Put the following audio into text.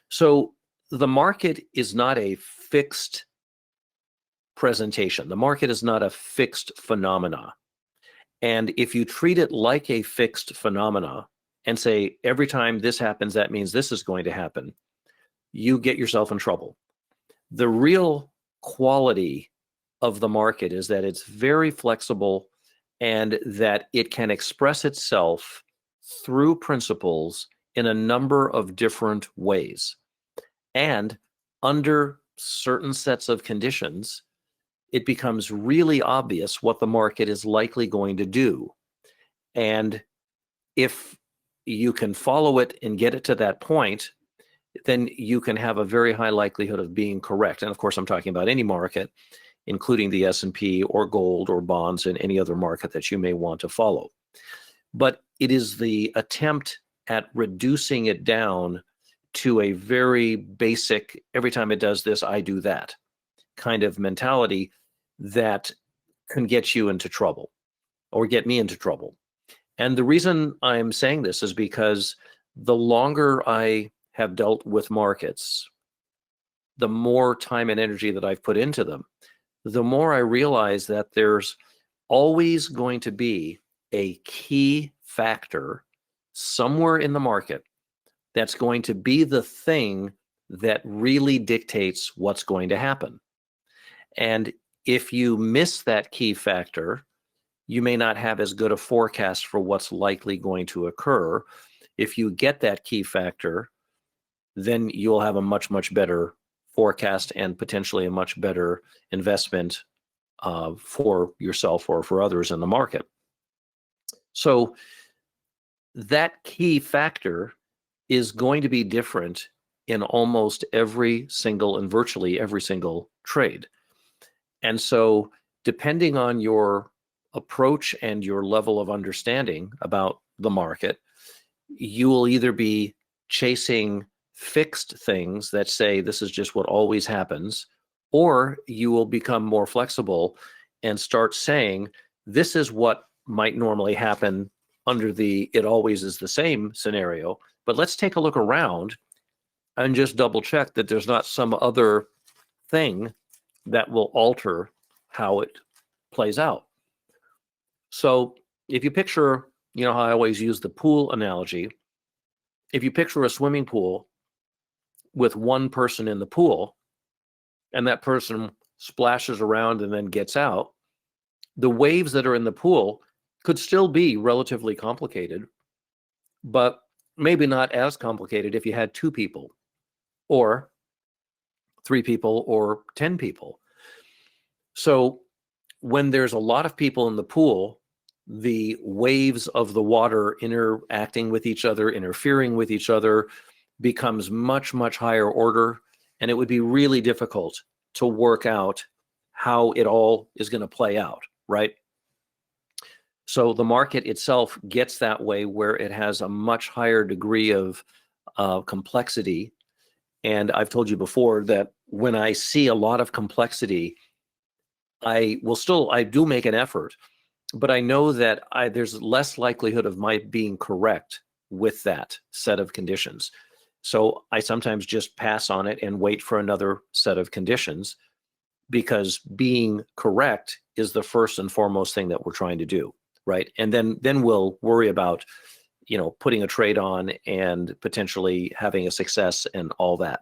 So the market is not a fixed presentation. The market is not a fixed phenomena. And if you treat it like a fixed phenomena and say, every time this happens, that means this is going to happen, you get yourself in trouble. The real quality of the market is that it's very flexible and that it can express itself through principles in a number of different ways. And under certain sets of conditions, it becomes really obvious what the market is likely going to do. And if you can follow it and get it to that point, then you can have a very high likelihood of being correct. And of course, I'm talking about any market, including the S&P or gold or bonds and any other market that you may want to follow. But it is the attempt at reducing it down to a very basic, every time it does this, I do that kind of mentality that can get you into trouble or get me into trouble. And the reason I'm saying this is because the longer I have dealt with markets, the more time and energy that I've put into them, the more I realize that there's always going to be a key factor somewhere in the market that's going to be the thing that really dictates what's going to happen. And if you miss that key factor, you may not have as good a forecast for what's likely going to occur. If you get that key factor, then you'll have a much, much better forecast and potentially a much better investment for yourself or for others in the market. So that key factor is going to be different in almost every single and virtually every single trade. And so depending on your approach and your level of understanding about the market, you will either be chasing fixed things that say this is just what always happens, or you will become more flexible and start saying this is what might normally happen under the it always is the same scenario, but let's take a look around and just double check that there's not some other thing that will alter how it plays out. So if you picture, you know how I always use the pool analogy, if you picture a swimming pool with one person in the pool and that person splashes around and then gets out, the waves that are in the pool could still be relatively complicated, but maybe not as complicated if you had 2 people or 3 people or 10 people. So when there's a lot of people in the pool, the waves of the water interacting with each other, interfering with each other, becomes much, much higher order, and it would be really difficult to work out how it all is going to play out, right? So the market itself gets that way where it has a much higher degree of complexity. And I've told you before that when I see a lot of complexity, I do make an effort, but I know that there's less likelihood of my being correct with that set of conditions. So I sometimes just pass on it and wait for another set of conditions, because being correct is the first and foremost thing that we're trying to do, right? And then we'll worry about, putting a trade on and potentially having a success and all that.